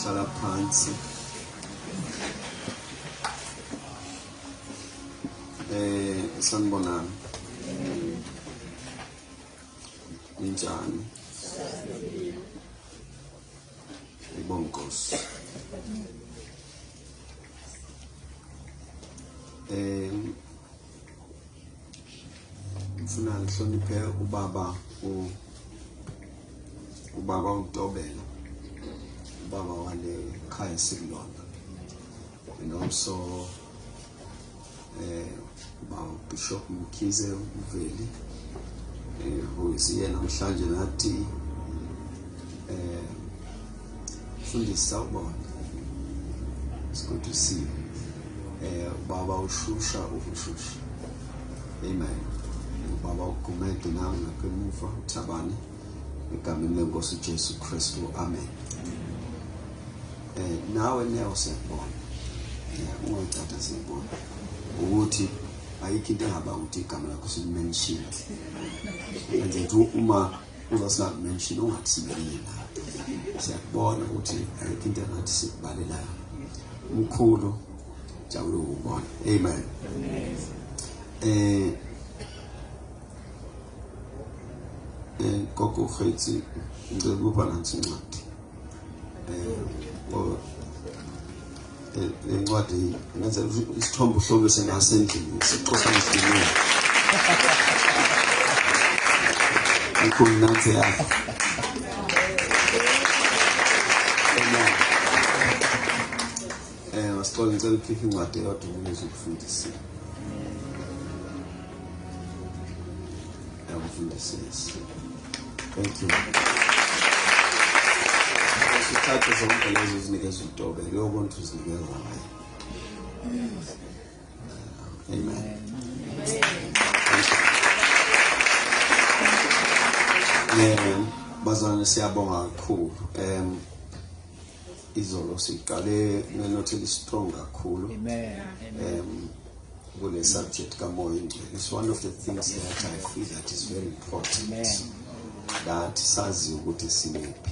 Sala phansi. Sanibonani. Ninjani? Ibonkosi. Ngifuna ngihloniphe ubaba uNtobela. Ubaba wale khaya Silonda. And also Bishop Mkhize Mveli, who is here namhlanje nathi fundisa ubona. It's good to see you. Baba ushusha. Amen. Baba uGumede nami ngakemuva uThabane egameni lenkosi Jesu Kristu. Amen. Nawe siyabona. Ungayithatha siyabona. Ukuthi ayikho into engaba ukuthi igama lakho silimention. Enze nje uma uzasina mention ungathibeli la. Siyabona ukuthi ayikho into engathi sikubalela. Umkhulu jabule ukubona. Amen. Gogo Khetsi ngicela ukuba nansi incwadi. Incwadi ngenza isithombe uhlobo sengasendlini siqoqa ngesinye. Ukhulunanze yakho. Wasicela ngicela ukhiphe incwadi yodwa ukuze ukufundise. Thank you. Sithathe zonke lezo zinikeza uNtobela uyobona ukuthi uzinikeza ngayo. Amen. Bazalwane siyabonga kakhulu. Izolo siqale ngenotheli strong kakhulu. Amen. Kule subject kamoya ingcwele. It's one of the things that I feel that is very important. That sazi ukuthi simephi.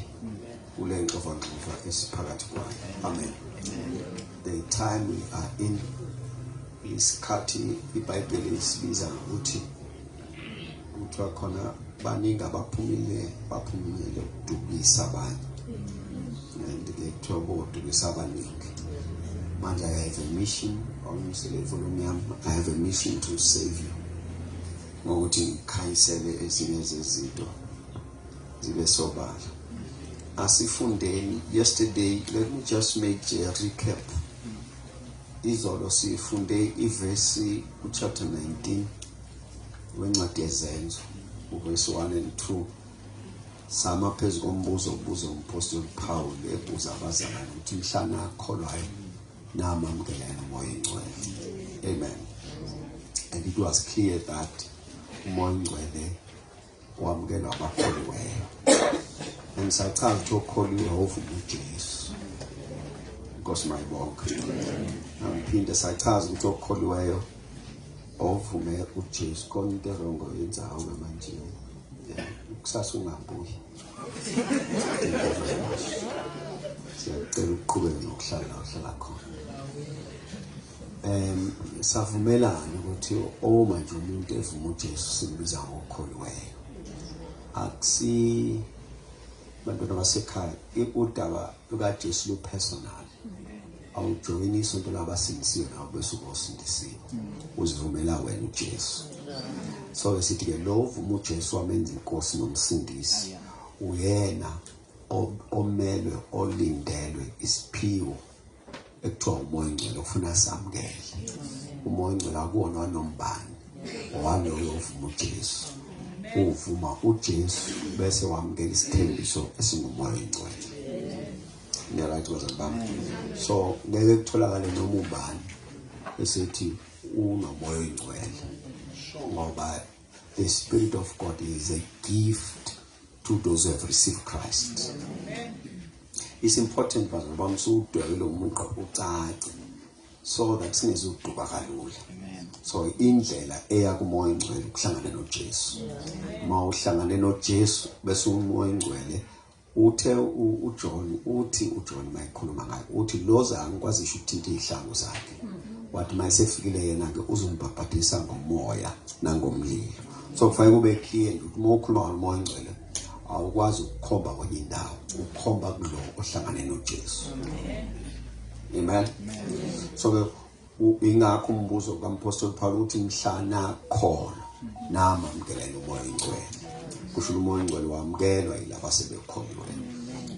Kule nqova esiphakathi kwayo. Amen. The time we are in is isikhathi iBhayibheli isibiza ukuthi khona baningi abaphumile ukudukisa abanye. And kuthiwa bodukisa abaningi. Manje I have a mission, I have a mission to save you. Ngokuthi ngikhayisele ezinye zezinto zibe sobala. Asifundeni yesterday, let me just make a recap. Izolo sifunde iverse chapter 19 wencwadi yezenzo verse 1 and 2. Sama phezu kombuzo obuza umpostoli Paul ebuza abazalwane ukuthi mhlana akholwayo namamkela umoya ingcwele. Amen. And it was clear that umoya ingcwele wamkelwa abakholiweyo. And sachaza ukuthi okholiwe ovuma uJesu. Because my walk. Ngiphinde sachaza ukuthi okholiweyo ovume uJesu khona into erongo yenzayo manje. Kusasa ungabuyi. Siyacela ukuqhubeka nokuhlala khona. Savumelana ukuthi manje umuntu evuma uJesu simbiza ngokholiweyo. Akusi bantwana basekhaya udaba lukaJesu lupersonal. Awujoyini isonto labasindisiwe nawe bese ubosindisiwe. Uzivumela wena uJesu. So sithi ke lo uvuma uJesu wamenza inkosi nomsindisi. Uyena omelwe olindelwe isiphiwo ekuthiwa umoya ingcwele ufuna samukele. Umoya ingcwele akuwona nombani. Owaloyo uvuma uJesu. Uvuma uJesu bese wamukela isithembiso esingumoya ingcwele. Right bazalwane. So ngeke kutholakale noma ubani esithi unomoya ingcwele. Ngoba the Spirit of God is a gift to those who have received Christ. It's important bazalwane usudwele umuntu ucace so that singezuduka kalula. So indlela eya kumoya ingcwele ukuhlangana noJesu. Uma uhlangane noJesu bese umoya ingcwele uthe uJohn uJohn mayikhuluma ngayo uthi loza angikwazisho ukuthinta izihlangu zakhe wathi mayisefikile yena ke uzombhabhadisa ngomoya nangomlilo. So kufanele kube clear ukuthi uma ukhuluma ngomoya ongcwele awukwazi ukukhomba kwenye indawo, ukhomba kulo ohlangane noJesu. Amen. So ingakho umbuzo kaMpostoli Paul uthi mhlana khona nama amkelele umoya ongcwele. Kusho umoya ongcwele wamkelwa yilabo asebekhonyiwe.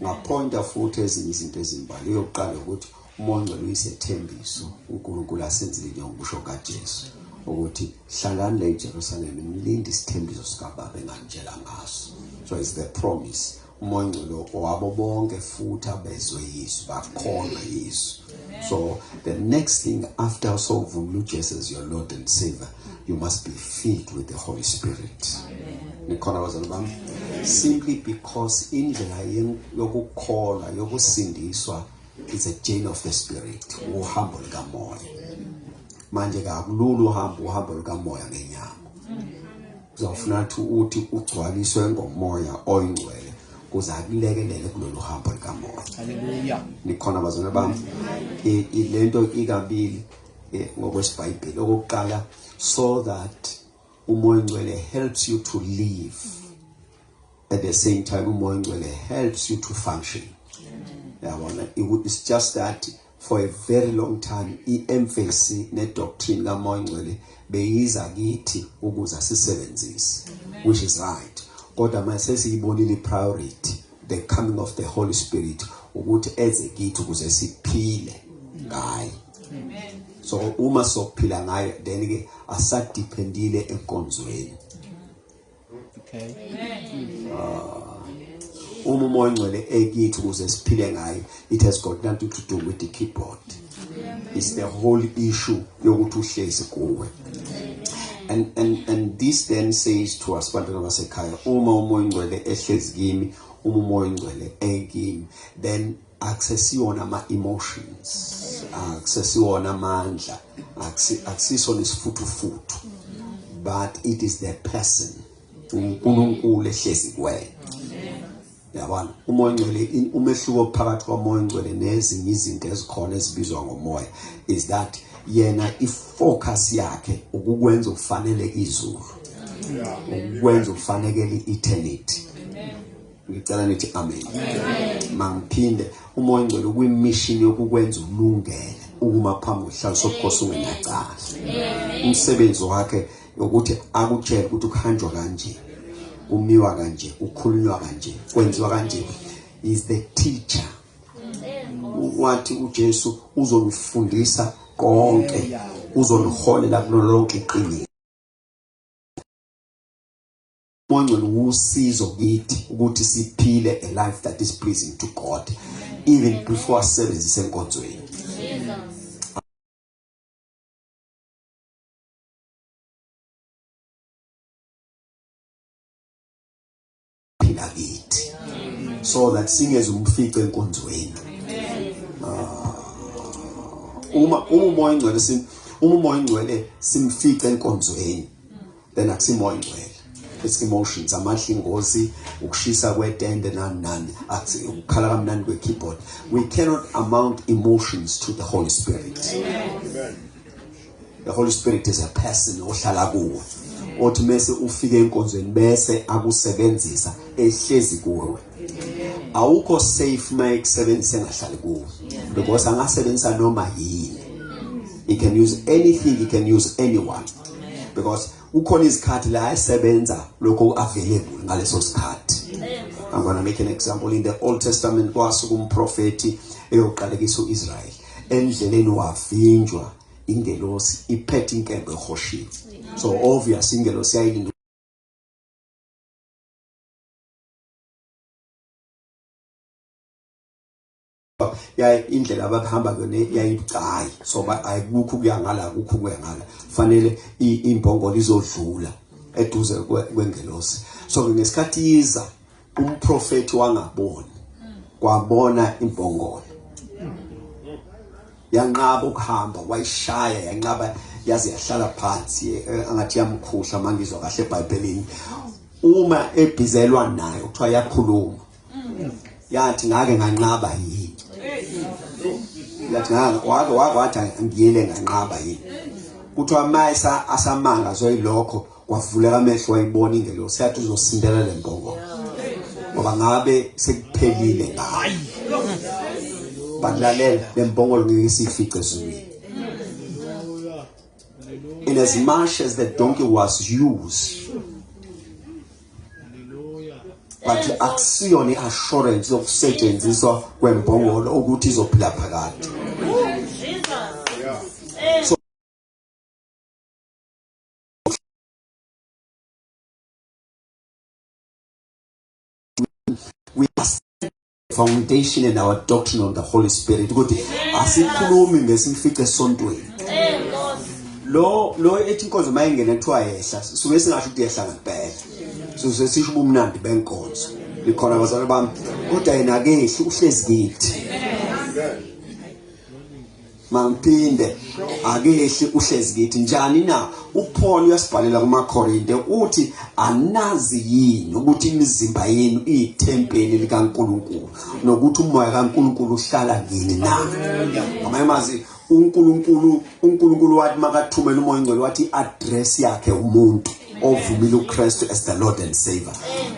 Ngapointa futhi ezinye izinto ezimbalwa. Yokuqala ukuthi umoya ongcwele uyisethembiso uNkulunkulu asenzile njengokusho kaJesu ukuthi hlalani la eJerusalem nilinde isithembiso sikaBaba enganitshela ngaso. So it's the promise. Umoya ongcwele wabo bonke futhi abezwe yiso bakhona yiso. So the next thing after sokuvula uJesu as your Lord and Savior, you must be filled with the Holy Spirit. Nikhona bazalwane bami, simply because indlela yokukholwa yokusindiswa is a journey of the Spirit, uhambo likamoya. Manje kakulula uhambo likamoya ngenyama. Uzofuna uthi ugcwaliswe ngomoya oyingcwele kuze akulekelele kulolu hambo likamoya. Hallelujah. Nikhona bazalwane bami, ilento ikabili ngokwesibhayibheli. Okokuqala, so that umoya ongcwele helps you to live, at the same time umoya ongcwele helps you to function. It's just that for a very long time i-emphasis ne-doctrine kamoya ongcwele beyiza kithi ukuze sisebenzise, which is right. Kodwa mase siyibonile priority, the coming of the Holy Spirit, ukuthi eze kithi ukuze siphile ngaye. So uma sokuphila ngayo then ke asadependile enkonzweni. Okay. Uma umoya ongcwele ekithi ukuze siphile ngayo, it has got nothing to do with the keyboard. It's the whole issue yokuthi uhlezi kuwe. And this then says to us bantwana basekhaya, uma umoya ongcwele ehlezi kimi, uma umoya ongcwele ekimi, then akusesiwona ama-emotions, akusesiwona amandla, akusiso nesifuthufutu, but it is the person, uNkulunkulu ehlezi kuwena. Yabona, umoya ongcwele, umehluko phakathi komoya ongcwele nezinye izinto ezikhona ezibizwa ngomoya is that yena ifocus yakhe ukukwenza ufaneleke izulu, ukukwenza ufaneleke eternity. Ngicela nithi amen. Mangiphinde, umoya ongcwele ukuyimission yokukwenza ulungele ukuma phambi kohlalo sobukhosi ungenacala. Umsebenzi wakhe ukuthi akutshele ukuthi kuhanjwa kanje, umiwa kanje, ukhulunywa kanje, kwenziwa kanje. Is the teacher. Wathi uJesu uzolufundisa konke, uzoluholela kulo lonke iqiniso. Umoya ongcwele usizo kithi ukuthi siphile a life that is pleasing to God even before asebenzise enkonzweni. Phila kithi so that singeze umfice enkonzweni. Uma umoya ongcwele simfice enkonzweni, then akusimoya ongcwele. It's emotions, amahla ingozi, ukushisa kwetende nani, ukukhala kamnandi kwe-keyboard. We cannot amount emotions to the Holy Spirit. Amen. The Holy Spirit is a person ohlala kuwe. Othi mase ufike enkonzweni bese akusebenzisa ehlezi kuwe. Awukho safe make sebenzise ngahlali kuwe. Because angasebenzisa noma yini. He can use anything, he can use anyone. Because ukhona izikhathi la asebenza lokho available ngaleso sikhathi. I'm going to make an example. In the Old Testament kwasuka umprofeti eyoqalekisa uIsrael. Endleleni wavinjwa ingelosi iphethe inkembe ehoshini. So obvious ingelosi yayilinda ya indlela abahamba kone yayibucayi, so ayikukho kuyangala ukukho kuyangala, fanele imbongolo izodlula eduze kwengelosi. So ngesikhathi iza umprofeti wangaboni, kwabona imbongolo yanqaba ukuhamba, wayishaya yanqaba yaze yahlala phansi angathi yamkhuhla mangizwa kahle eBhayibhelini. Uma ebhizelwa nayo kuthiwa yakhuluma, yathi ngake nganqaba yini yathi wathi ngiyele nganqaba yini kuthiwa mayisa asamanga zoyilokho kwavuleka amehlo wayibona ingelo siyathi uzosindela lembongo ngoba ngabe sekuphelile ngayo badlalela lembongo ngeke sifice ezweni. In as much as the donkey was used, but akusiyona i-assurance yokusetshenziswa kwembongolo ukuthi izophila phakade. So we must foundation in our doctrine of the Holy Spirit ukuthi asikhulumi ngesimfice esontweni. Lo ethi inkonzo mayingena ethiwa yehla suke singasho ukuthi yehla ngempela so sesisho ubumnandi benkonzo likhona abazali bami kodwa yena ke uhlezi kithi mampinde akehli uhlezi kithi njani na uPaul uyasibhalela kumaKorinte uthi anazi yini ukuthi imizimba yenu iyithempeli likaNkulunkulu nokuthi umoya kaNkulunkulu uhlala kini na amazi uNkulunkulu wathi makathumela umoya ingcwele wathi address yakhe umuntu ovumile uKristu as the Lord and Savior.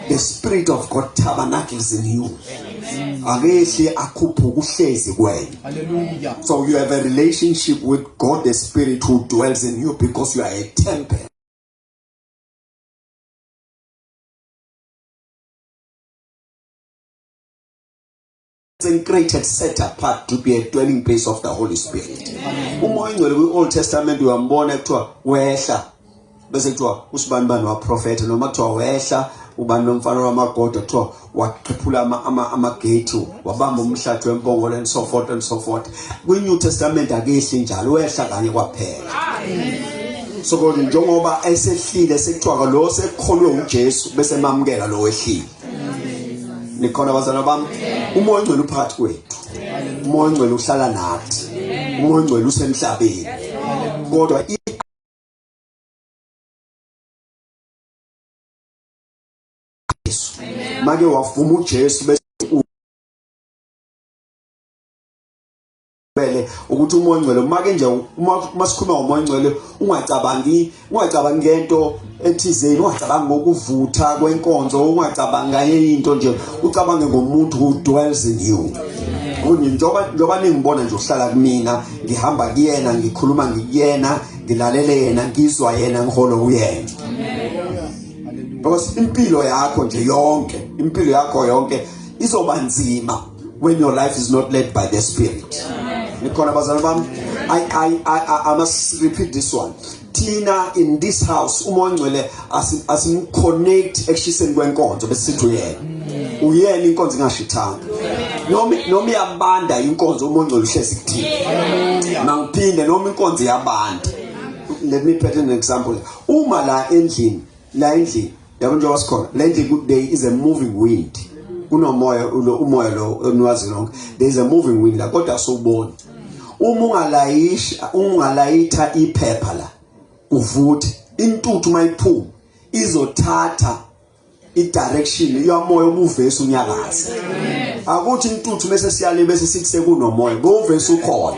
The Spirit of God tabernacles in you. Akehli akhuphuka uhlezi kwena. Hallelujah. So you have a relationship with God the Spirit who dwells in you because you are a temple. Created, set apart to be a dwelling place of the Holy Spirit. Umoya ingcwele kwi-Old Testament uyambona kuthiwa wehla bese kuthiwa usibanibani waprofeta noma kuthiwa wehla ubani nomfana wamagoda kuthiwa waqhiphula amagate wabamba umhlathi wembongolo and so forth and so forth. Kwi-New Testament akehli njalo wehla kanye kwaphela. So kodwa njengoba esehlile sekuthiwa lo sekukholwe uJesu bese mamukela lo wehlile. Nikhona bazana bami umoya ingcwele uphakathi kwethu umoya ingcwele uhlala nathi umoya ingcwele usemhlabeni kodwa make wavuma uJesu bese ukuthi umoya ingcwele make nje uma sikhuluma ngomoya ingcwele ungacabangi ngento ethizeni ungacabangi ngokuvutha kwenkonzo ungacabangi into nje ucabange ngomuntu who dwells in you. Njoba ningibona nje uhlala kumina ngihamba kuyena ngikhuluma ngiyena ngilalele yena ngizwa yena ngiholo kuyena. Because impilo yakho yonke izoba nzima when your life is not led by the Spirit. Nikhona bazalwane bami I must repeat this one. Tina in this house umoya ingcwele asimconnect ekushiseni kwenkonzo bese sithi uyena inkonzo ingashithanga noma iyabanda inkonzo umoya ingcwele uhlezi kuthina mangiphinde noma inkonzo yabanda. Let me put an example. Uma la endlini yabo nje wasikhona la endlini there is a moving wind kunomoya umoya lo onwazi lonke there is a moving wind la kodwa asuboni uma ungalayitha iphepha la uvuthe intuthu mayiphuma izothatha i-direction yomoya obuvesa unyakaza akuthi intuthu bese siyale bese sithi sekunomoya bovesa ukhona.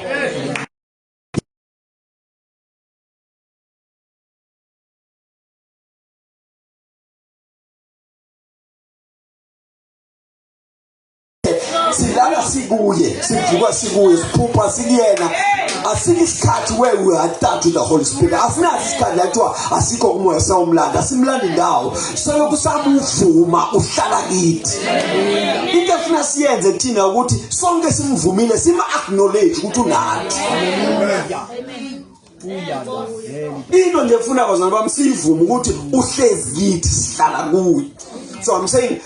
Silala sikuye sivuka sikuye siphupha sikuyena asike isikhathi where we are attached to the Holy Spirit asinathi isikhathi la kuthiwa asikho kumoya sawumlanda simlanda indawo soyoku samuvuma uhlala kithi. Into efuna siyenze thina ukuthi sonke simvumile sima acknowledge ukuthi unathi. Into nje efuna bazana bami sivume ukuthi uhlezi kithi sihlala kuye. So I'm saying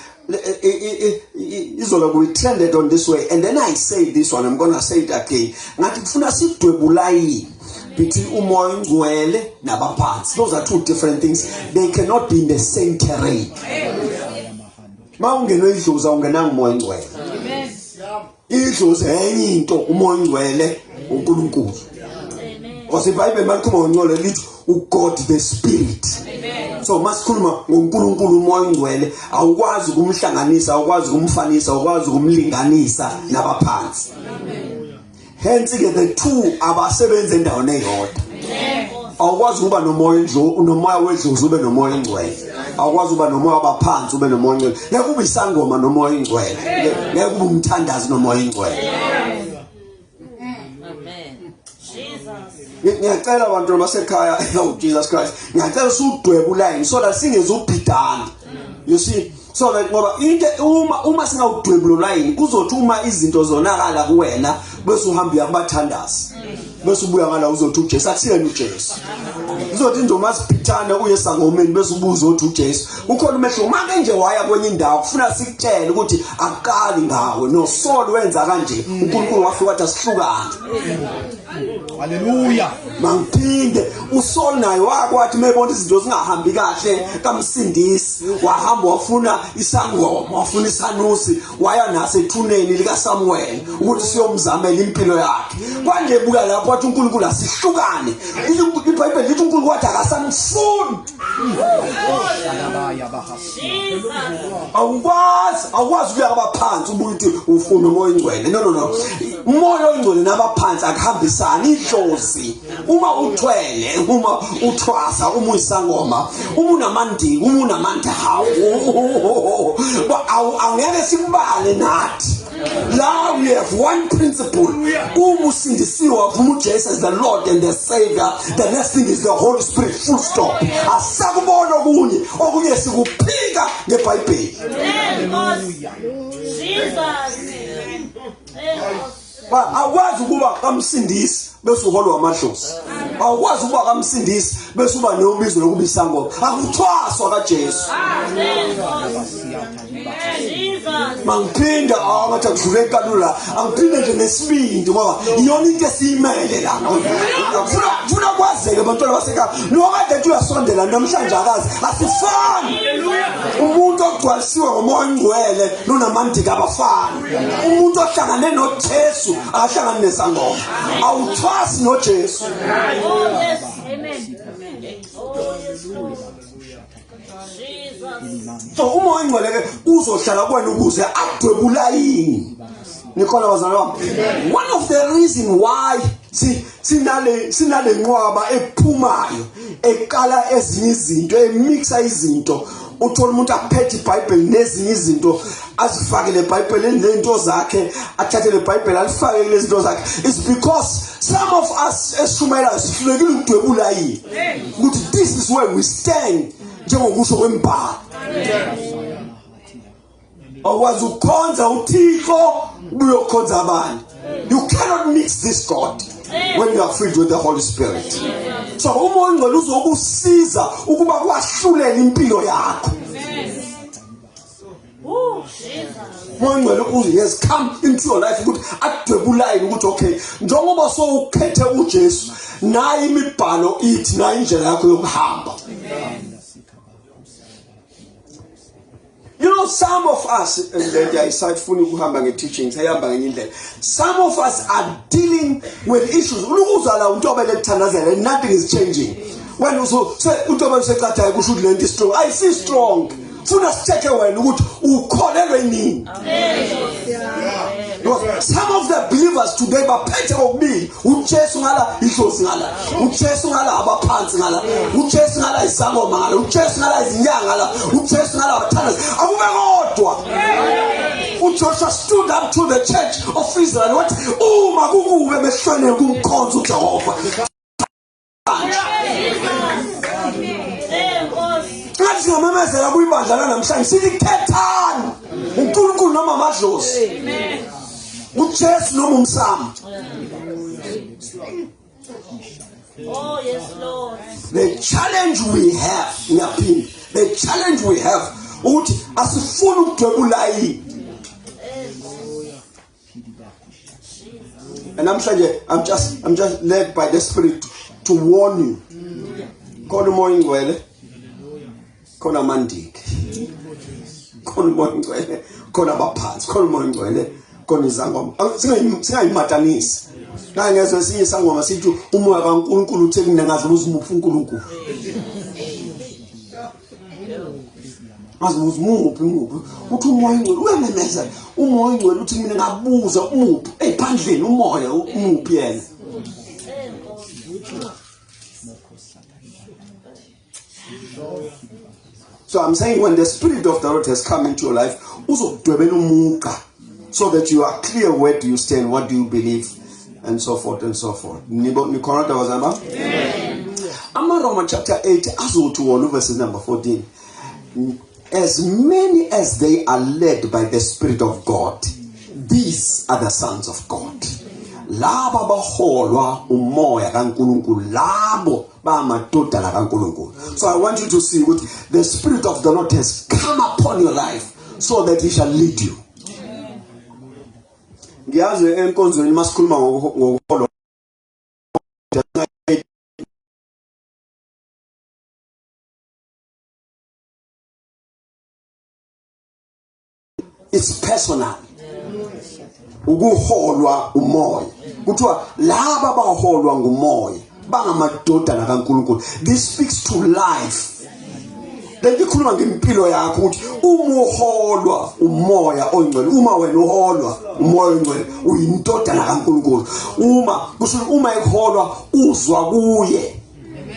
Izola we trended on this way, and then I say this one, I'm gonna say it again. Ngathi kufuna sidwebulayi between umoya ingcwele nabaphansi. Those are two different things. They cannot be in the same terrain. Maungenwe idlozi awungenanga umoya ingcwele. Amen. Idlozi enye into umoya ingcwele uNkulunkulu. Because iBhayibheli malikhuluma ngongcwele lithi uGod the Spirit. Amen. So masikhuluma ngoNkulunkulu umoya ongcwele awukwazi ukumhlanganisa, awukwazi ukumfanisa, awukwazi ukumlinganisa nabaphansi. Hence ke the two abasebenza endaweni eyodwa. Awukwazi ukuba nomoya wedlozi ube nomoya ongcwele. Awukwazi ukuba nomoya wabaphansi ube nomoya ongcwele. Ngeke kube isangoma nomoya ongcwele. Ngeke kube umthandazi nomoya ongcwele. Ngiyacela abantu basekhaya Jesus Christ. Ngiyacela usudwebe uline so that singezubhidana. You see, so that ngoba into uma singawudwebe lo line kuzothi uma izinto zonakala kuwena bese uhamba yakubathandazi. Bese ubuya ngala uzothi uJesu akusiyena uJesu. Uzothi nje uma sibhithana kuye sangomeni bese ubuza uthi uJesu. Ukhona umehlo manje nje waya kwenye indawo kufuna sikutshele ukuthi akukali ngawe no Saul wenza kanje uNkulunkulu wafika wathi asihlukane. Hallelujah. Mangphinde uSaul naye wakwathi mebona izinto zingahambi kahle kamsindisi wahamba wafuna isangoma wafuna isanusi waya nasethuneni lika Samuel ukuthi siyomzamela impilo yakhe. Kwanje buka lapho wathi uNkulunkulu asihlukane. iBhayibheli lithi uNkulunkulu wathi akasamfuni. Awukwazi kuya abaphansi ubuthi ufuna umoya ongcwele. No. Umoya ongcwele nabaphansi akuhambisani idlozi. Uma uthwele, uma uthwasa, uma uyisangoma, uma unamandiki, uma unamandawo. Angeke sikubale nathi. Now we have one principle. Uma usindisiwe wavuma uJesu as the Lord and the Savior, the next thing is the Holy Spirit, full stop. Asakubona okunye sikuphika ngeBhayibheli. Awukwazi ukuba kamsindisi bese uholwa amadlozi. Awukwazi ukuba kamsindisi bese uba nobizo lokuba isangoma. Akuthwaswa kaJesu. Mangiphinda ngathi akudlule kalula. Angiphinde nje nesibindi ngoba iyona into esiyimele la. Ufuna kwazeke abantwana basekhaya. Nokade ethi uyasondela namhlanje akazi. Asifani. Umuntu ogcwalisiwe ngomoya ongcwele nonamandiki abafani. Umuntu ohlangane noJesu akahlangane nesangoma. Awuthwasi noJesu. Amen. So umoya ongcwele uzohlala kwena ukuze adwebula yini. Nikhola bazalwane bami. One of the reason why sinale nqwaba ephumayo eqala ezinye izinto emixa izinto uthola umuntu aphethe iBhayibheli nezinye izinto azifake leBhayibheli lento zakhe athathe leBhayibheli alifake lezinto zakhe is because some of us eshumayela sihlulekile ukudwebula yini ukuthi this is where we stand njengokusho kwembhalo. Awukwazi ukukhonza uThixo ubuyokhonza abantu. You cannot mix this God when you are filled with the Holy Spirit. So umoya ongcwele uzokusiza ukuba kwahlulela impilo yakho. Umoya ongcwele has come into your life ukuthi adwebulaye ukuthi okay njengoba so ukhethe uJesu nayi imibhalo ithi nayi indlela yakho yokuhamba. You know, some of us, some of us are dealing with issues. Nothing is changing. When you say, strong, I see strong. Some of the believers today are better of me. Uchesungala ishosungala. Uchesungala abapansingala. Uchesungala isangomangala. Uchesungala izinyangala. Uchesungala abathandazi. Akubekodwa. uJoshua stood up to the church of Israel. What? Makukube behlone kumkhonza uJehova. Ngathi ngamamezela kuyibandla namhlanje sithi khethani uNkulunkulu noma amadlozi. Amen. uJesu noma umsamo. Oh yes Lord. The challenge we have ukuthi asifuni ukudwebula yini. And I'm just led by the Spirit to warn you. Khona umoya ongcwele, khona amandiki, khona umoya ongcwele, khona abaphansi, khona umoya ongcwele, khona izangoma. Singayimatanisi. Ngangezwe esinye isangoma sithi umoya kaNkulunkulu uthekile ngaze uzimupha uNkulunkulu. Ngazibuza umuphi uthi umoya ongcwele uyamemeza umoya ongcwele uthi mina ngabuza umuphi ephandleni umoya umuphi yena. So I'm saying when the Spirit of the Lord has come into your life, uzokudwebela umuqa so that you are clear where do you stand, what do you believe, and so forth and so forth. Nikhona wazama? Roma chapter 8 azothi wona verse number 14. As many as they are led by the Spirit of God, these are the sons of God. Laba baholwa umoya kaNkulunkulu, labo bamadodana kaNkulunkulu. So I want you to see what the Spirit of the Lord has come upon your life so that he shall lead you. Ngiyazi enkonzweni masikhuluma ngokuholwa it's personal. Ukuholwa umoya. Kuthiwa laba baholwa ngumoya bangamadodana kaNkulunkulu. This speaks to life. Lengikhuluma ngempilo yakho ukuthi uma uholwa umoya ongcwele, uma wena uholwa umoya ongcwele uyindodana kaNkulunkulu. Uma eholwa uzwa kuye,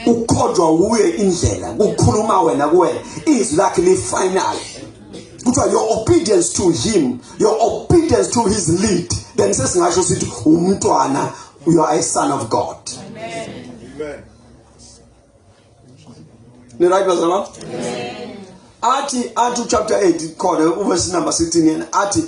ukhodwa kuye indlela, ukukhuluma wena kuwena, izwi lakhe li final. Your obedience to him, your obedience to his lead, then says ngasho sithi umntwana, you are a son of God. Amen. Ni right bazalwa? Ati chapter 8 khona verse number 16 ati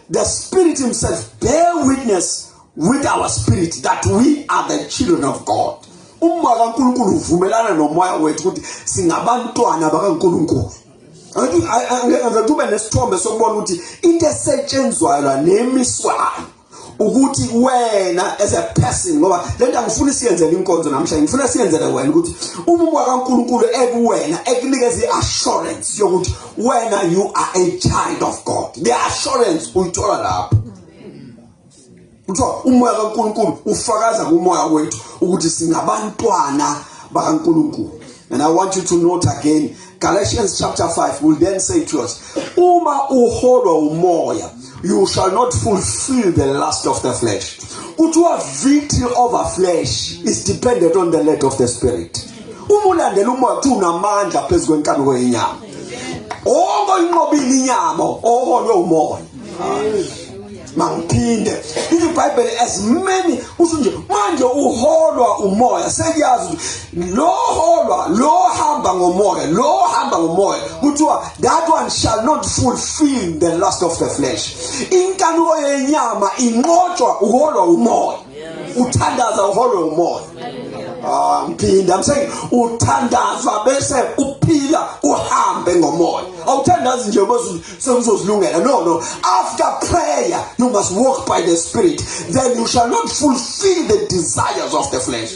the Spirit himself bear witness with our spirit that we are the children of God. Uma kaNkulunkulu uvumelana nomoya wethu ukuthi singabantwana bakaNkulunkulu. Ngizathuba nesithombe sokubona ukuthi into esetshenzwayo nemiswayo ukuthi wena as a person, ngoba lento angifuni siyenzele inkonzo namhlanje, ngifuna siyenzele wena ukuthi umoya kaNkulunkulu ekuwena ekunikeza iassurance yokuthi wena you are a child of God. The assurance uyithola lapho. Kuthiwa umoya kaNkulunkulu ufakaza kumoya wethu ukuthi singabantwana bakaNkulunkulu. And I want you to note again, Galatians chapter 5 will then say to us, Uma uholwa umoya, you shall not fulfill the lust of the flesh. Kuthiwa victory over flesh is dependent on the lead of the Spirit. Uma ulandela umoya kuthi unamandla phezu kwenkanuko yenyama. Inqobile inyama oholwe umoya. Mangphinde ithi iBhayibheli as many usunje manje uholwa umoya sekuyazi lo hamba ngomoya kuthiwa that one shall not fulfill the lust of the flesh. Inkanuko yenyama inqotshwa uholwa umoya, uthandaza uholwe umoya. I'm saying uthandazwa bese uphila uhambe ngomoya. Awuthandazi nje bese sekuzozilungela. No. After prayer you must walk by the Spirit. Then you shall not fulfill the desires of the flesh.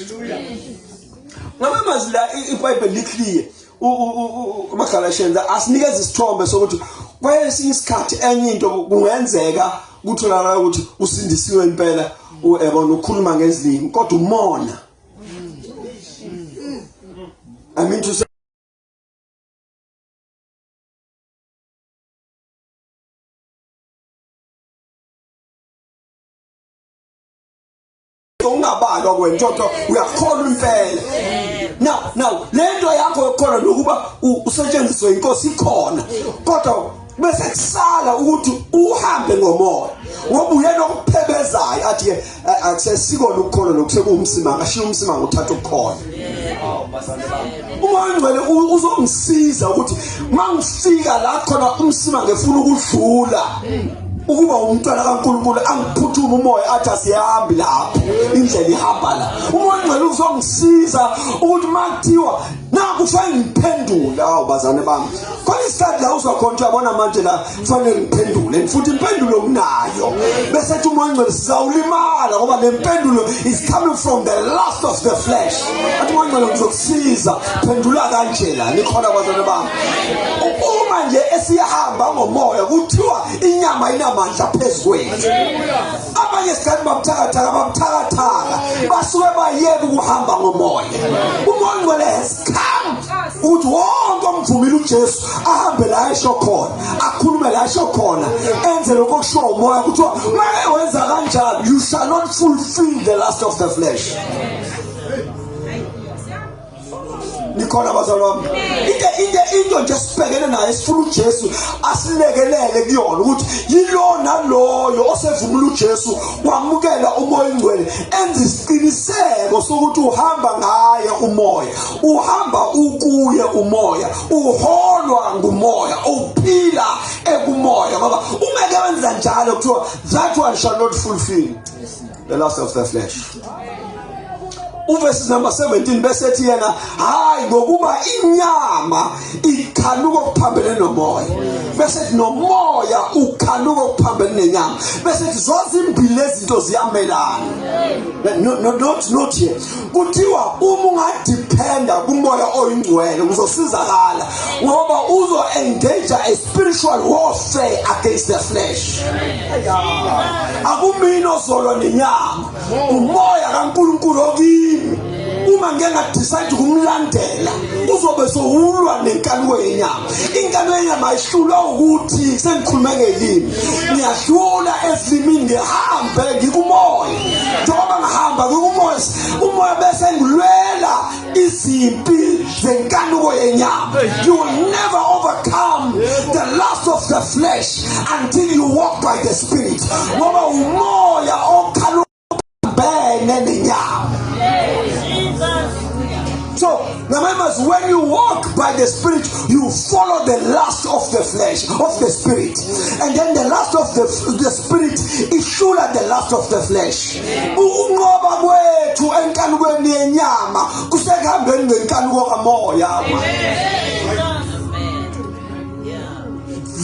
Ngamazwi la iBhayibheli likhliye uMagalatians asinikeza isithombe sokuthi kwesinye isikhathi enye into kungenzeka ukutholakala ukuthi usindisiwe impela uyabona ukhuluma ngezilimi kodwa umona. I mean to say ungabalwa kwentotho uyakhona impela. Now lento yakho yokhona lokuba usetshenziswe inkosi ikhona, kodwa bese kusala ukuthi uhambe ngomoya. Ngoba uyena okuphebezayo athi akusesikona ukukhona lokusekumsima ngashiya umsima ngothatha ukukhona. Umoya ongcwele uzongisiza ukuthi mangifika la khona umsima ngefuna ukudlula ukuba umntwana kaNkulunkulu angiphuthuma umoya athi asihambi lapho indlela ihamba la. Umoya ongcwele uzongisiza ukuthi makuthiwa nakufanele ngiphendule bazane bami. Khona isikhathi la uzakhona uyabona manje la kufanele ngiphendule futhi impendulo kunayo bese ethi umoya ongcwele sizawulimala ngoba le mpendulo is coming from the lust of the flesh. Athi umoya ongcwele uzokusiza phendula kanje la nikhona bazane bami. Uma nje esiyahamba ngomoya kuthiwa inyama inamandla phezulu. Abanye isikhathi babuthakathaka basuke bayeke ukuhamba ngomoya. Umoya ongcwele come ukuthi wonke omvumile uJesu ahambe la esho khona akhulume la esho khona enze lokho kusho umoya ukuthi uma wenza kanjalo you shall not fulfill the lust of the flesh. Nikhona bazalwane into nje sibhekene naye sifuna uJesu asilekelele kuyona ukuthi yilo naloyo osevumula uJesu wamukela umoya oyingcwele enza isiqiniseko sokuthi uhamba ngaye umoya, uhamba ukuye umoya, uholwa ngumoya, uphila ekumoya. Ngoba uma ke wenza njalo kuthiwa that one shall not fulfill the lust of the flesh. Verse number 17 besethi yena hayi ngokuba inyama ikhanuka okuphambene nomoya, besethi nomoya ukhanuka okuphambene nenyama, besethi zozimbili lezinto ziyamelana. Not here kuthiwa uma ungadependa kumoya oyingcwele uzosizakala ngoba uzo engage a spiritual warfare against the flesh. Akumina ozolwa nenyama, umoya kaNkulunkulu okini. Uma ngeke decide ukumlandela uzobe soulwa nenkanuko yenyama. Inkanuko yenyama ayihlulwa ukuthi sengikhuluma ngelimi, ngiyahlula ezilimini ngihambe ngikumoya. Njengoba ngihamba ngikumoya, umoya bese ngilwela izimpi zenkanuko yenyama. You will never overcome the lust of the flesh until you walk by the spirit. Ngoba umoya okhanuka bene nenyama. So, remember, when you walk by the Spirit, you follow the lust of the flesh, of the Spirit. And then the lust of the Spirit is sure at the lust of the flesh.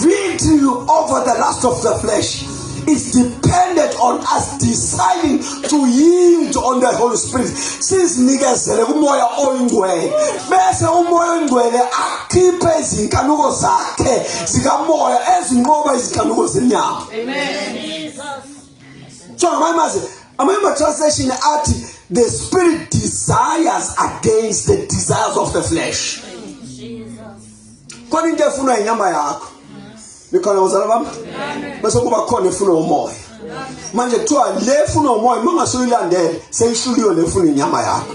Victory over the lust of the flesh is dependent on us deciding to yield on the Holy Spirit. Since nikezele kumoya oyingcwele, bese umoya oyingcwele akhiphe izinkanuko zakhe zikamoya ezinqoba izinkanuko zenyama. Amen. So amanye translation athi the Spirit desires against the desires of the flesh. Kodwa into efuna inyama yakho nikhona uzala bami bese kuba khona efuna umoya. Manje kuthiwa le efuna umoya mangasoyilandele seyihluliwe le efuna inyama yakho.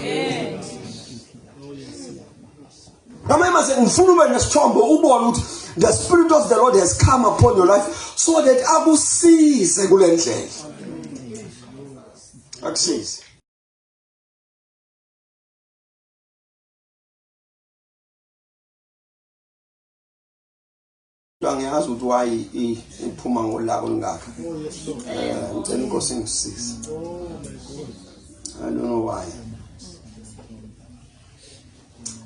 Noma mase ngifuna ube nesithombo ubone ukuthi the Spirit of the Lord has come upon your life so that akusize kule ndlela. Akusize. Angiyazi ukuthi why iphuma ngolaka olungaka. Ngicela inkosi ingisize. I don't know why.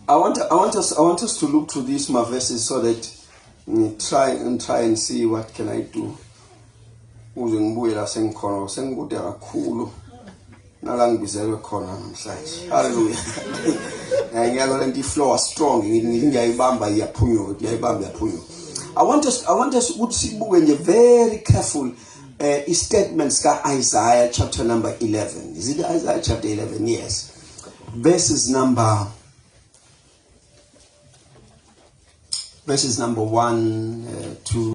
I want us to look to these verses so that we try and see what can I do. Uze ngibuye la sengikhona sengikude kakhulu nala ngibizelwe khona namhlanje. Hallelujah. Ngiyalo lenti flow strong ngiyayibamba iyaphunyuka. I want us ukuthi sibuke nje very careful statements ka Isaiah chapter number 11. Is it Isaiah chapter 11? Yes. Verses number 1, 2.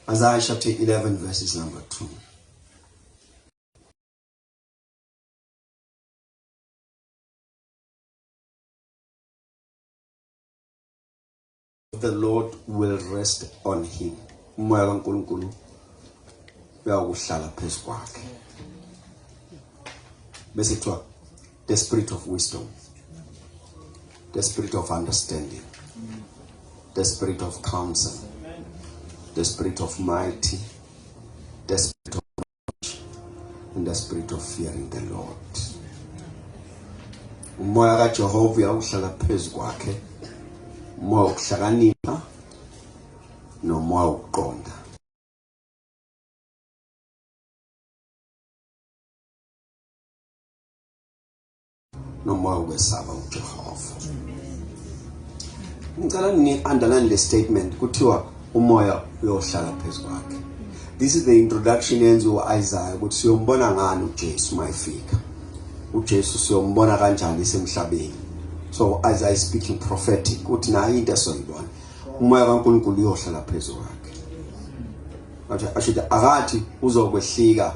Isaiah chapter 11 verses number 2. The Lord will rest on him. Umoya kaNkulunkulu uyakuhlala phezu kwakhe. Bese kuthiwa the spirit of wisdom, the spirit of understanding, the spirit of counsel, the spirit of mighty, the spirit of knowledge, and the spirit of fearing the Lord. Umoya kaJehova uyakuhlala phezu kwakhe. Umoya wokuhlakanipha nomoya wokuqonda. Nomoya wokwesaba uJehova. Ngicela ni underline le statement kuthiwa umoya uyohlala phezu kwakhe. This is the introduction yenziwa Isaiah ukuthi siyombona ngani uJesu mayifika. uJesu siyombona kanjani esemhlabeni. So Isaiah is speaking prophetic uthi nayo into esoyibona. Umoya kaNkulunkulu uyohlala phezulu kwakhe. Ashithi akathi uzokwehlika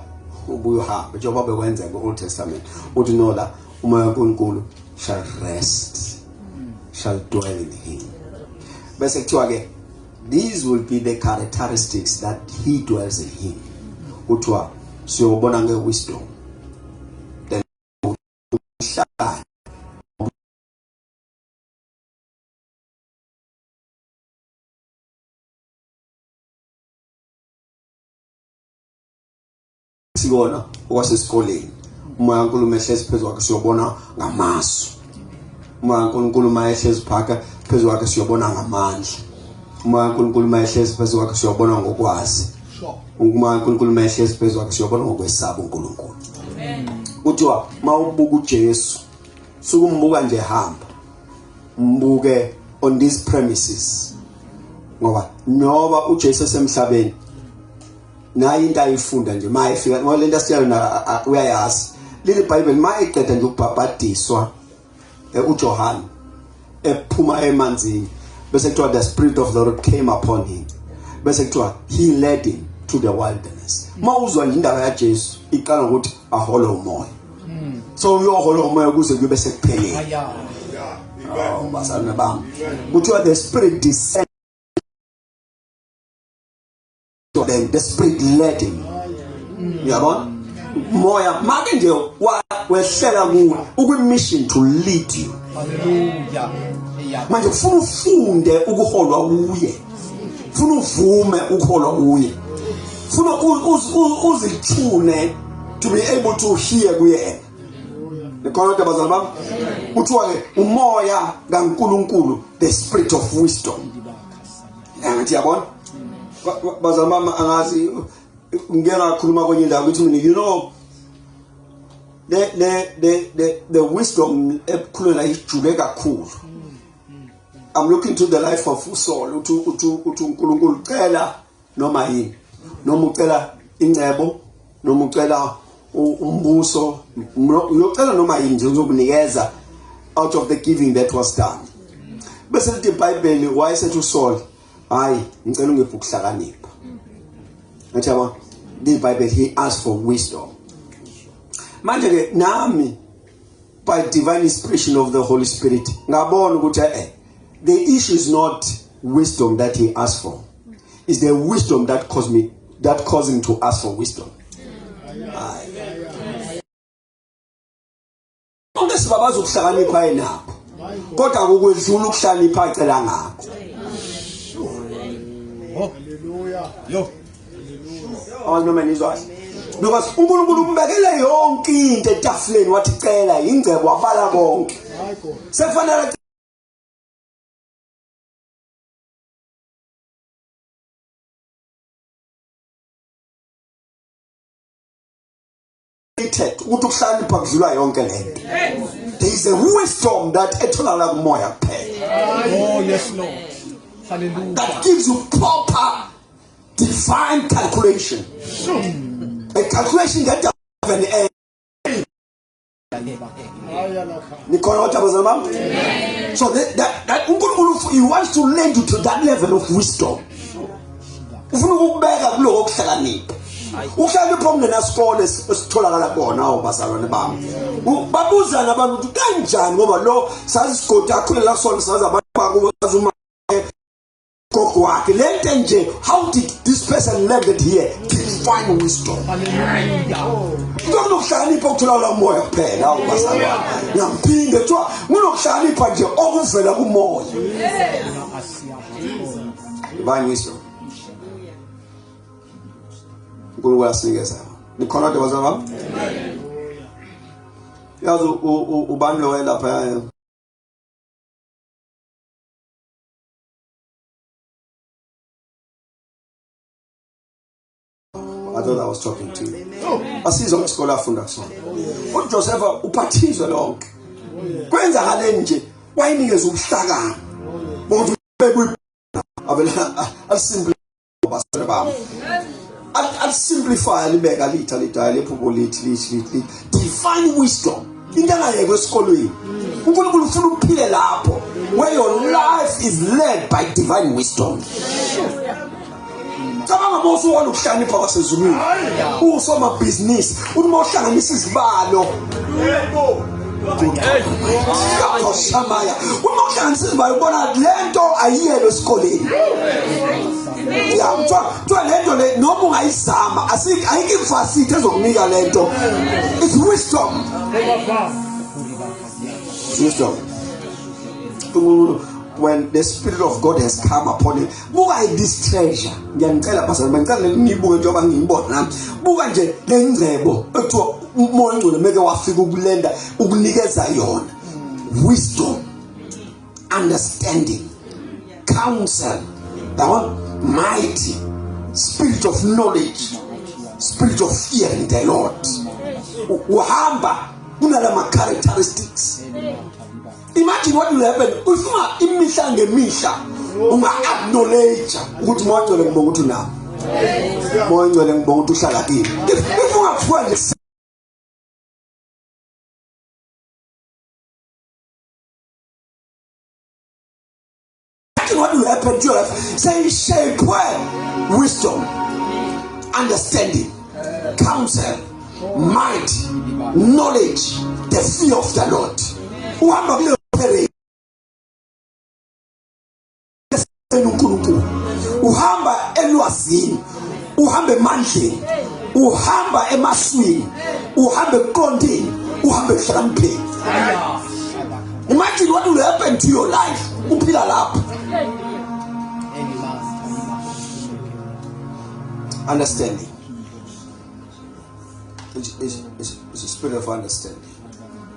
ubuye uhamba njengoba bekwenza ku-Old Testament. Uthi no la umoya kaNkulunkulu shall rest, shall dwell in him. Bese kuthiwa ke these will be the characteristics that he dwells in him. Uthiwa siyobona nge-wisdom. Then sikona okwasesikoleni umoya kaNkulunkulu ehlezi phezulu kwakhe siyobona ngamasu. Umoya kaNkulunkulu mayehlezi phaka phezulu kwakhe siyobona ngamandla. Umoya kaNkulunkulu mayehlezi phezulu kwakhe siyobona ngokwazi. Umoya kaNkulunkulu mayehlezi phezulu kwakhe siyobona ngokwesaba uNkulunkulu. Amen. Kuthiwa mawubuka uJesu sukumbuka nje hamba. Mbuke on these premises. Ngoba uJesu esemhlabeni nayi into ayifunda nje mayifika ngoba lento siyana uyayazi leli Bible mayiqeda nje ukubhabhadiswa uJohn ephuma emanzini bese kuthiwa the spirit of the Lord came upon him bese kuthiwa he led him to the wilderness. Mawuzwa indaba yaJesu iqala ukuthi ahola umoya. So uyohola umoya kuze kube sekuphelele. Oh basana bami kuthiwa the spirit descended. Then the spirit led him. Yabona? Moya make nje wehlela kuwe ukwi-mission to lead you. Hallelujah. Manje ufuna ufunde ukuholwa kuye. Ufuna uvume ukuholwa kuye. Ufuna uzithune to be able to hear kuye. Nikhona bazalwane bami? Kuthiwa ke umoya kaNkulunkulu, the spirit of wisdom. Ngathi yabona? Bazalwane angazi ngena khuluma kwenye ndawo ukuthi mina you know the wisdom ekhulula ijule kakhulu. I'm looking to the life of uSaul uthi uNkulunkulu cela noma yini noma ucela ingcebo noma ucela umbuso uyocela noma yini nje uzokunikeza out of the giving that was done. Bese lithi iBhayibheli wayesethi uSaul hayi ngicela ungiphe ukuhlakanipha. Ngathi yabona the Bible he asked for wisdom. Manje ke nami by divine inspiration of the Holy Spirit ngabona ukuthi the issue is not wisdom that he asked for. It's the wisdom that caused him to ask for wisdom. Onke sibabaza ukuhlakanipha enapho. Kodwa ukukwedlula ukuhlakanipha acela ngakho. Hallelujah. Yo. Noma nizwa. Because uNkulunkulu umbekele yonke into etafuleni wathi cela ingcebo wabala konke. Sekufanele ukuthi ukuhlakanipha kudlula yonke lento. There is a wisdom that etholakala kumoya kuphela. Oh yes Lord. Hallelujah. That gives you proper divine calculation. A calculation that doesn't have an end. So that he wants to lead you to that level of wisdom. Ufuna ukubeka kuloko okuhlakanipha. Ukuhlakanipha kungenasikole esitholakala khona awubazalwane bami. Babuzana abantu ukuthi kanjani ngoba lo sazi isigodi akhulela kusona sazi abantu bakuba how did this person land it here? Divine wisdom. Don't look shiny pok to la moya pen. Namping the tour. We look shiny punch your own fella more. Divine wisdom. Good well singers. The corner was about. Yazu Ubando and up. I thought I was talking to you. Asizo ngesikole afunda kusona. uJoseph uphathizwe lonke. Kwenza ngale nje wayinikeza ubuhlakani. Bonke abela asimple basebam. I'll simplify libeka litha lephubo lithi divine wisdom. Ingana yeke esikolweni. uNkulunkulu ufuna uphile lapho where your life is led by divine wisdom. Cabanga bosu wona ukuhlanipha kwasezulwini. Usoma business, uma uhlanganisa izibalo. Yebo. Shamaya. Uma uhlanganisa izibalo ubona lento ayiyelo esikoleni. Ya, mtwa lento le noma ungayizama ayike imfacility ezokunika lento. It's wisdom. Wisdom. When the Spirit of God has come upon you, buka this treasure. Ngiyanicela pastor, ngicela nibuke njengoba ngiyibona nami. Buka nje lengcebo ethiwa umoya ngcwele meke wafika ukulenda ukunikeza yona. Wisdom, understanding, counsel, mighty, spirit of knowledge, spirit of fear in the Lord. Uhamba unalama characteristics. Imagine what will happen if imihla ngemihla unga-acknowledge ukuthi moya ngcwele ngibonga ukuthi unami. Moya ngcwele ngibonga ukuthi uhlala kimi. If ungaphuka nje what will happen to your life? Say shape wisdom, understanding, counsel, might, knowledge, the fear of the Lord. Uhamba elwazini, uhamba emandleni, uhamba emaswini, uhamba eqondeni, uhamba ehlakanipheni. Imagine what will happen to your life. Uphila lapho. Understanding. It's a spirit of understanding,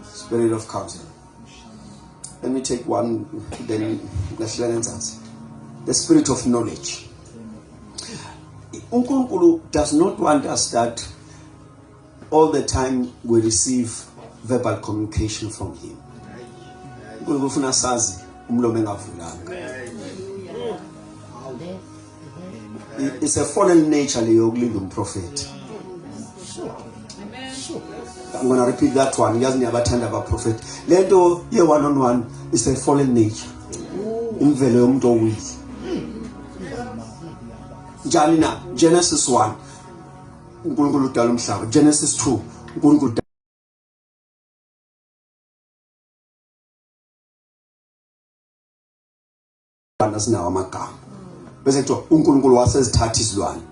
spirit of counsel. Let me take one, then the spirit of knowledge. Unkulunkulu does not want us that all the time we receive verbal communication from him. Unkulunkulu ufuna sazi umlomo engavulanga. It's a fallen nature leyo yokulinda umprofeti. I'm going to repeat that one. Yazi niyabathanda abaprofeti. Lento ye one on one is a fallen nature. Imvelo yomuntu owili. Njani na Genesis 1 uNkulunkulu udala umhlaba. Genesis 2 uNkulunkulu udala sinawo amagama. Bese kuthiwa uNkulunkulu wasezithatha izilwane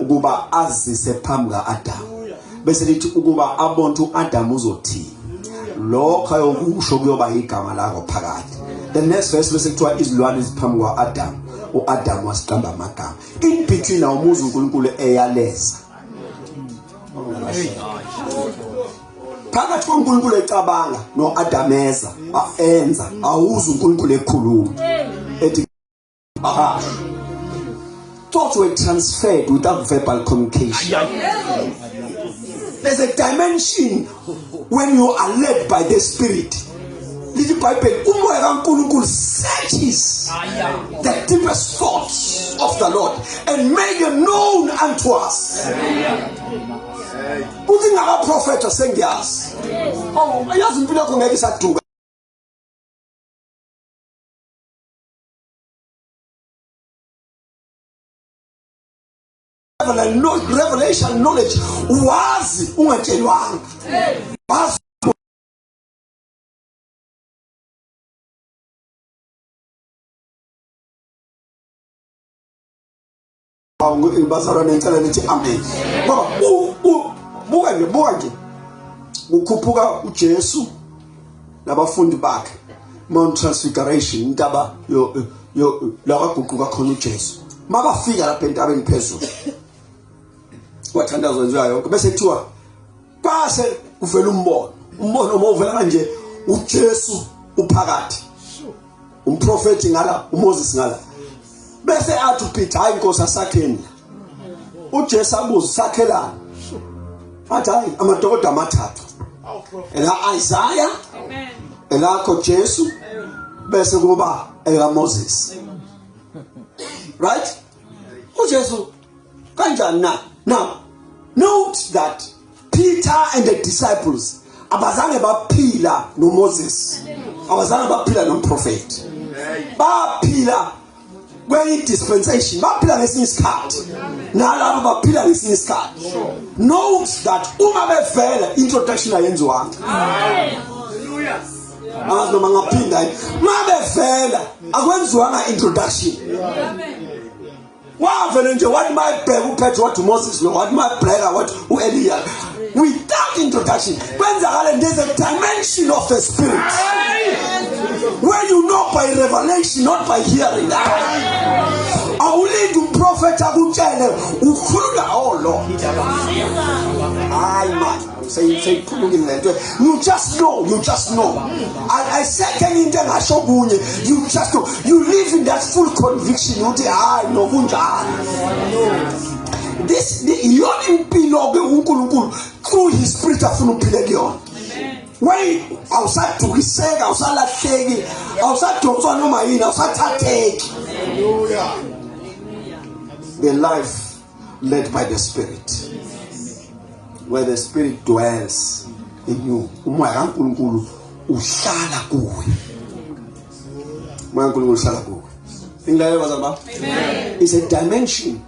ukuba azise phambi kaAdam. Bese lithi ukuba abonke uAdam uzothini. Lokho ayokusho kuyoba igama lakho phakathi. The next verse bese kuthiwa izilwane ziphambi kaAdam. uAdam wasiqamba amagama. In between awumuzi uNkulunkulu eyaleza. Phakathi koNkulunkulu ecabanga noAdameza enza awuzi uNkulunkulu ekhuluma. Ethi thoughts were transferred without verbal communication. There's a dimension when you are led by the Spirit. The Bible, umoya kaNkulunkulu searches the deepest thoughts of the Lord and make them known unto us. Uthi ngabaprofeti sengiyazi. Oh, ayazi impilo yakho ngeke isaduka. Revelation knowledge wazi ungatshelwanga. Wazi bazalwane ngicela nithi amen. Baba buka nje ukhuphuka uJesu nabafundi bakhe Mount Transfiguration intaba yo la kwaguquka khona uJesu. Mabafika lapha entabeni phezulu wathandaza nje yonke bese kuthiwa base kuvela umbono uma uvela kanje uJesu uphakathi umprofeti ngala uMoses ngala bese athi uPeter hayi inkosi asakheni uJesu abuza sakhelana athi hayi amadokoda amathathu ela Isaiah amen elakho Jesu bese kuba ela Moses. Right? uJesu kanjani na Now, note that Peter and the disciples abazange baphila no Moses, abazange baphila no prophet, baphila kwenye dispensation, baphila ngesinye isikhathi nalabo baphila ngesinye isikhathi. Note that uma bevela introduction ayenziwanga. Hallelujah. Noma ngaphinda mabevela akwenziwanga introduction. Wavele nje wathi mayibheka uphethe wathi Moses lo wathi mayibheka wathi uEliya without introduction. Kwenzakala there's a dimension of the spirit where you know by revelation, not by hearing. Awulindi umprofeti akutshele ukhulula Lord. Hayi man, seyikhulukile lento. You just know. I said into engasho kunye, you just know. You live in that full conviction uthi hayi no kunjani. This yona impilo ke uNkulunkulu through his spirit afuna uphile kuyona. When awusadukiseka, awusalahleki, awusadonswa noma yini, awusathatheki. Hallelujah. The life led by the Spirit, where the Spirit dwells in you. Umoya kaNkulunkulu uhlala kuwe. Umoya kaNkulunkulu uhlala kuwe. Ingilale bazalwa. Amen. It's a dimension.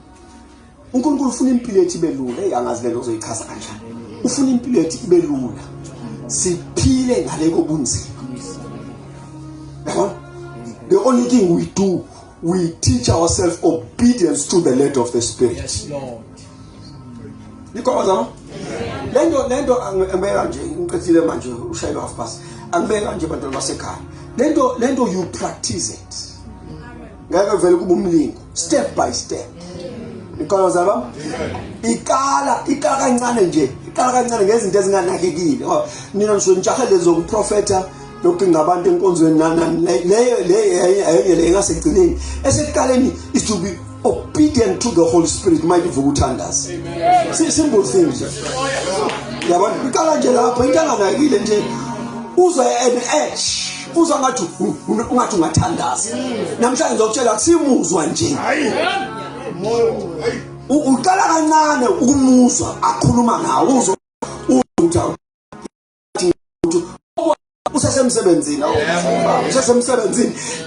uNkulunkulu ufuna impilo yethu ibe lula. Angazi lento uzoyichaza kanjani. Ufuna impilo yethu ibe lula. Siphile ngale kobunzima. The only thing we do, we teach ourselves obedience to the lead of the Spirit. Yes, Lord. Nikomazana? Lento angibeka nje ngiqedile manje ushayela half past. Angibeka nje bantwana basekhaya. Lento you practice it. Ngeke vele kuba umlingo step by step. Nikomazana? Ikala kancane nje. Ikala kancane ngezinto ezinganakekile. Nina ngisho njahele zokuprofeta nokucinga abantu enkonzweni le engasegcineni esekuqaleni is to be obedient to the Holy Spirit might ukuthandaza. Simple things. Yabona ikala nje lapho into enganakekile nje uza an edge uza ngathi ungathandaza. Namhlanje ngizokutshela kusimuzwa nje. Uqala kancane ukumuzwa akhuluma ngawo uzwa usesemsebenzini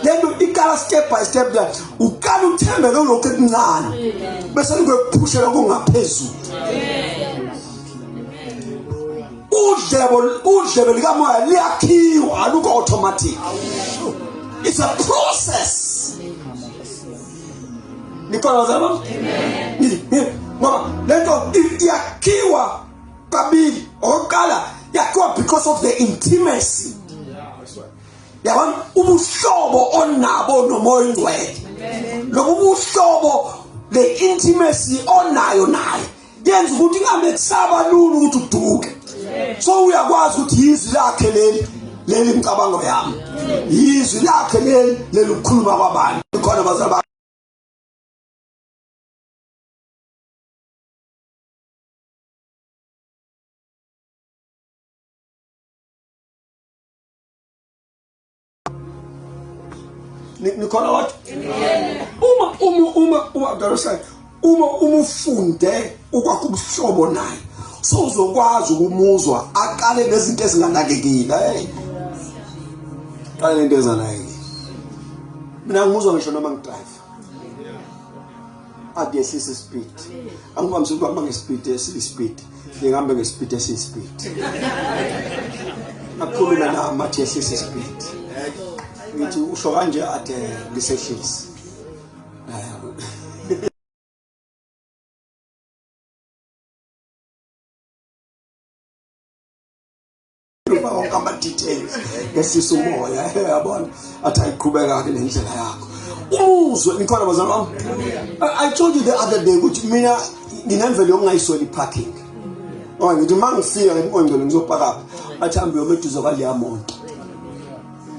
lento ikala step by step that ukala uthembe lokho ekuncane bese likuphushela kungaphezulu. Udlebe likamoya liyakhiwa alukho automatic. It's a process. Nikhona zaba? Ngoba lento iyakhiwa kabili oqala yakhiwa because of the intimacy. Yabona ubuhlobo onabo nomoya ongcwele. Lobo ubuhlobo the intimacy onayo naye yenza ukuthi ingabe kusaba lulu ukuthi uduke. So uyakwazi ukuthi yizwi lakhe leli imicabango yami. Yizwi lakhe leli ukukhuluma kwabantu. Khona bazaba Nikhona what? Uma ufunde ukwakho ubuhlobo naye so uzokwazi ukumuzwa aqale nezinto ezinganakekile. Qale into ezinganakekile. Mina ngimuzwa ngisho noma ngidrive. Adehlisa ispeed. Angivamisi ukuhamba ngespeed esiyispeed. Ngihambe ngespeed esiyispeed. Akukhuluma nami athi ehlisa ispeed. Ngithi usho kanje ade ngisehlisi. Wonke ama details ngesisa umoya yabona athi ayiqhubeka ke lendlela yakho umuzwe. Nikhona bazalwa. I told you the other day ukuthi mina nginemvelo yokungayisoli parking. Ngithi mangifika ngenkondlo ngizopaka athi hambe yomeduzo kwaleya moto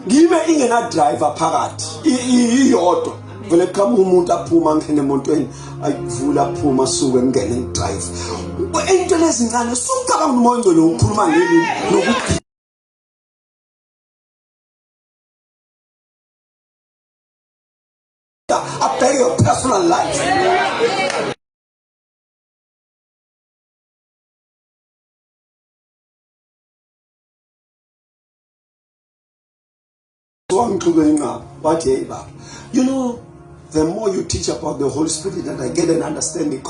ngibe ingena driver phakathi iyodwa vele qhamuka umuntu aphuma ngene emotweni ayivula aphuma asuke ngene ngidrive into lezincane sukucabanga umoya ongcwele ukukhuluma ngeli nokuthi abheke your personal life. You know, the more you teach about the Holy Spirit and I get an understanding,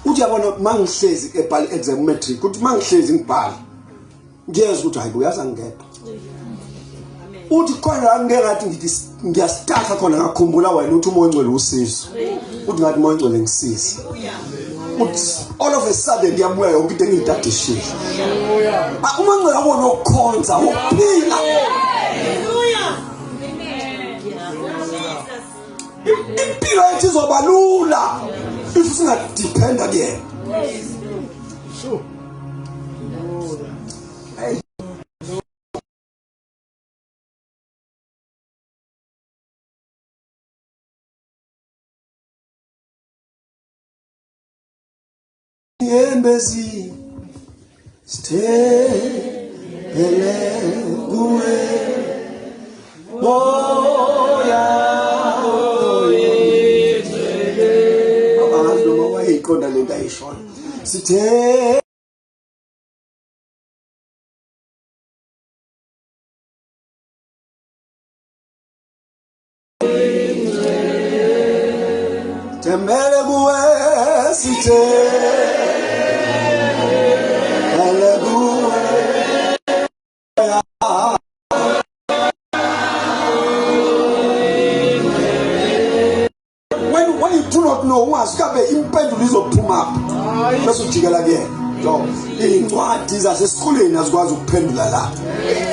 uthi yabona mangihlezi ebhali exam matric uthi mangihlezi ngibhala ngiyeza ukuthi hayi uyaza ngedwa uthi khona ngeke ngithi ngiyastaka khona ngakhumbula wena uthi umoya ongcwele usizo uthi ngathi umoya ongcwele ngisiza uthi all of a sudden ngiyabuya yonke into engiyidadishile umoya ongcwele wona ukukhonza ukuphila impilo yethu izoba lula if singadependa kuyena. Sure. Hey. Yembezi stay guwe moya iqonda lento ayishona sithe tembele kuwe sithe when you do not know ungasikabe impendulo izophuma bese ujikela kuyena jo incwadi zasesikoleni azikwazi ukuphendula la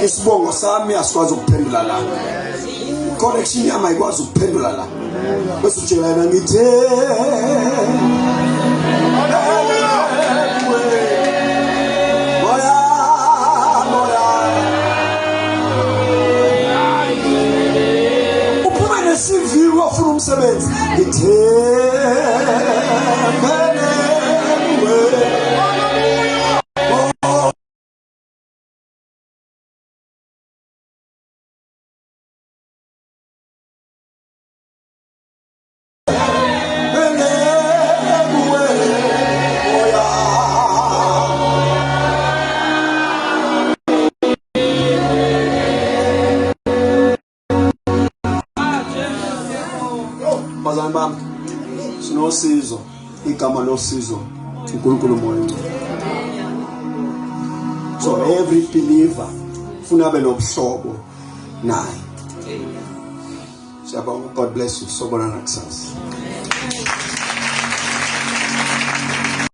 isibongo sami asikwazi ukuphendula la correction yami ayikwazi ukuphendula la bese ujikela yena ngithe CV wafuna umsebenzi bazalwane bami sinosizo igama losizo uNkulunkulu moya so every believer ufuna abe nobuhlobo naye. Siyabonga. God bless you. Sobona nakusasa.